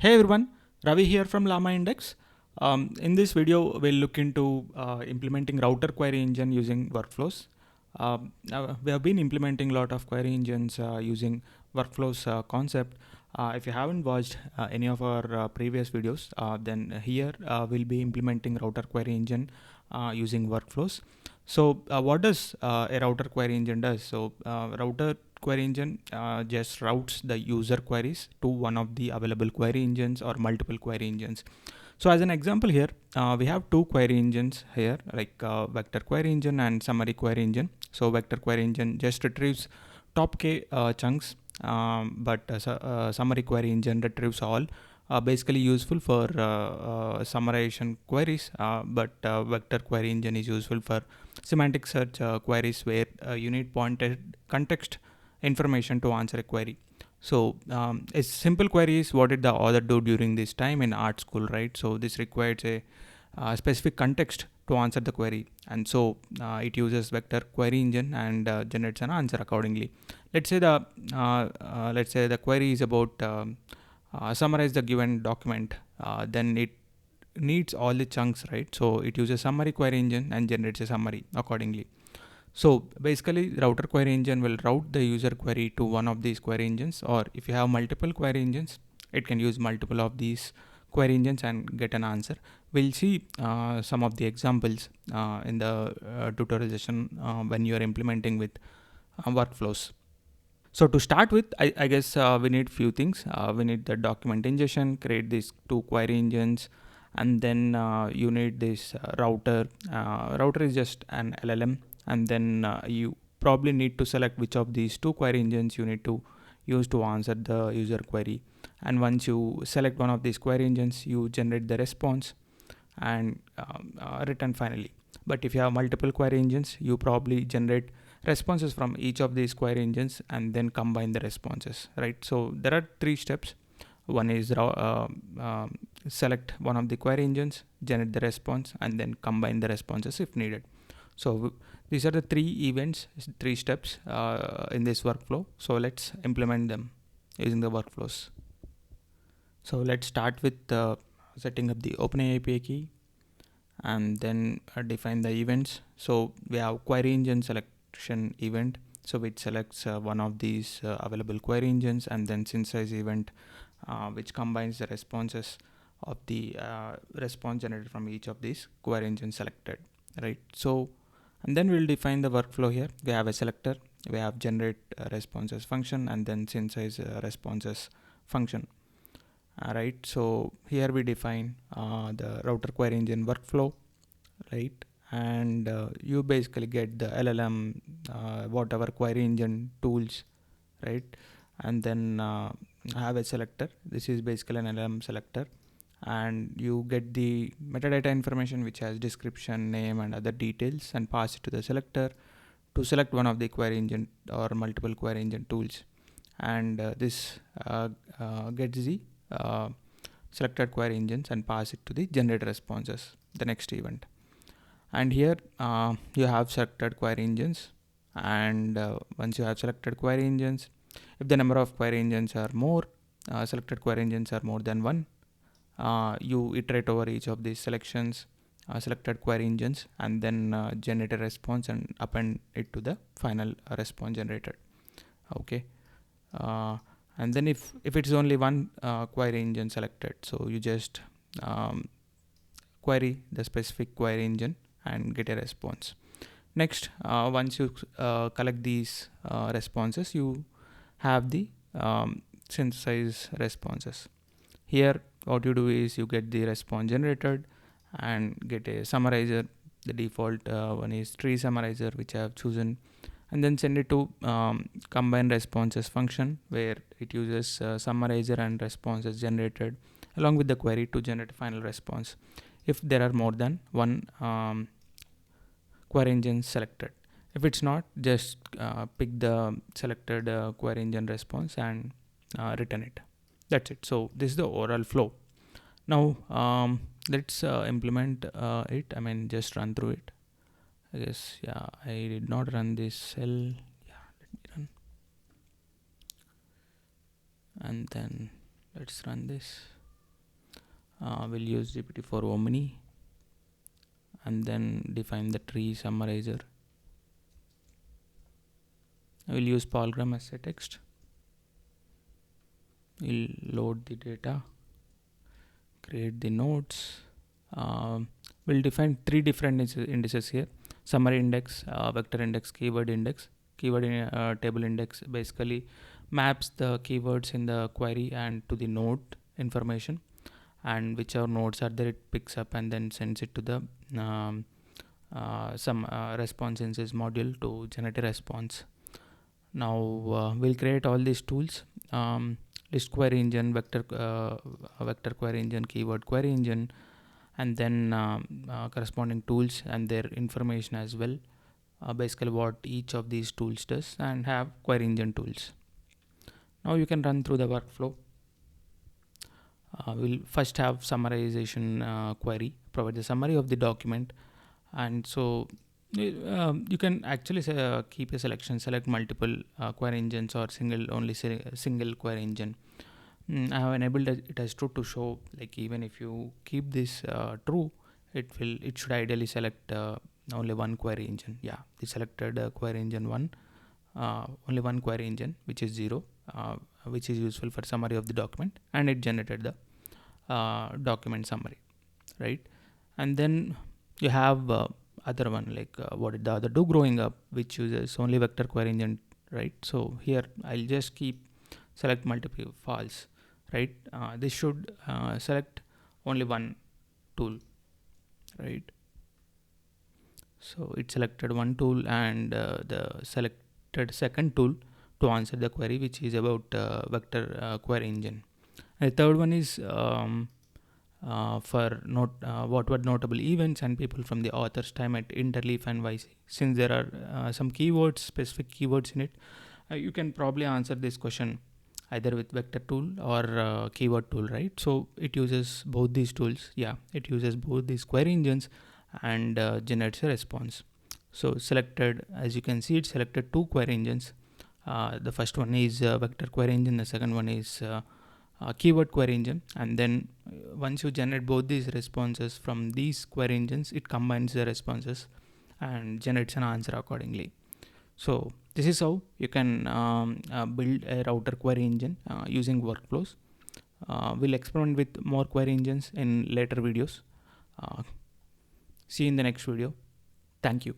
Hey everyone, Ravi here from LlamaIndex. In this video, we'll look into implementing router query engine using workflows. Now we have been implementing a lot of query engines using workflows concept. If you haven't watched any of our previous videos, then here we'll be implementing router query engine using workflows. So what does a router query engine does? So router query engine just routes the user queries to one of the available query engines or multiple query engines. So as an example here, we have two query engines here, like vector query engine and summary query engine. So vector query engine just retrieves top k chunks, but summary query engine retrieves all. Basically useful for summarization queries, but vector query engine is useful for semantic search queries where you need pointed context information to answer a query. So a simple query is what did the author do during this time in art school, right? So this requires a specific context to answer the query, and so it uses vector query engine and generates an answer accordingly. Let's say the query is about summarize the given document. Then it needs all the chunks, right? So it uses summary query engine and generates a summary accordingly. So basically, router query engine will route the user query to one of these query engines, or if you have multiple query engines, it can use multiple of these query engines and get an answer. We'll see some of the examples in the tutorial session when you are implementing with workflows. So to start with, I guess we need few things. We need the document ingestion, create these two query engines, and then you need this router. Router is just an LLM, and then you probably need to select which of these two query engines you need to use to answer the user query. And once you select one of these query engines, you generate the response and return finally. But if you have multiple query engines, you probably generate responses from each of these query engines and then combine the responses, right? So there are three steps. One is select one of the query engines, generate the response, and then combine the responses if needed. So these are the three events, three steps in this workflow. So let's implement them using the workflows. So let's start with setting up the OpenAI API key and then define the events. So we have query engine selection event. So it selects one of these available query engines, and then synthesize event, which combines the responses of the response generated from each of these query engines selected, right? So, and then we'll define the workflow here. We have a selector, we have generate responses function, and then synthesize responses function. Right, so here we define the router query engine workflow, right? And you basically get the LLM, whatever query engine tools, right? And then have a selector. This is basically an LLM selector, and you get the metadata information which has description, name, and other details, and pass it to the selector to select one of the query engine or multiple query engine tools. And this gets the selected query engines and pass it to the generate responses, the next event. And here you have selected query engines, and once you have selected query engines, if the number of query engines are more, selected query engines are more than one, you iterate over each of these selections, selected query engines, and then generate a response and append it to the final response generated. Okay. And then if it's only one query engine selected, so you just query the specific query engine and get a response. Next, once you collect these responses, you have the synthesize responses. Here what you do is you get the response generated and get a summarizer. The default one is tree summarizer, which I have chosen, and then send it to combine responses function, where it uses summarizer and responses generated along with the query to generate a final response if there are more than one query engine selected. If it's not, just pick the selected query engine response and return it. That's it. So this is the overall flow. Now let's implement it. I mean, just run through it. I guess, yeah, I did not run this cell. Yeah, let me run. And then let's run this. We'll use GPT-4 Omni and then define the tree summarizer. I will use polygram as a text. We'll load the data, create the nodes. We'll define three different indices here: summary index, vector index, keyword index. Keyword table index basically maps the keywords in the query and to the node information, and whichever nodes are there it picks up and then sends it to the some response instance module to generate a response. Now we'll create all these tools: list query engine, vector query engine, keyword query engine, and then corresponding tools and their information as well. Basically what each of these tools does, and have query engine tools. Now you can run through the workflow. We'll first have summarization query, provide the summary of the document, and so you can actually keep a selection, select multiple query engines or single query engine. I have enabled it as true to show, like, even if you keep this true, it should ideally select only one query engine. Yeah, the selected query engine one, only one query engine, which is 0, which is useful for summary of the document, and it generated the document summary, right? And then you have other one, like what did the other do growing up, which uses only vector query engine, right? So here I'll just keep select multiple false, right? This should select only one tool, right? So it selected one tool, and the selected second tool to answer the query, which is about vector query engine. And the third one is for what were notable events and people from the author's time at Interleaf and YC. Since there are some keywords, specific keywords in it, you can probably answer this question either with vector tool or keyword tool, right? So it uses both these tools. Yeah, it uses both these query engines and generates a response. So selected, as you can see, it selected two query engines. The first one is vector query engine, the second one is keyword query engine. And then once you generate both these responses from these query engines, it combines the responses and generates an answer accordingly. So this is how you can build a router query engine using workflows. We'll experiment with more query engines in later videos. See you in the next video. Thank you.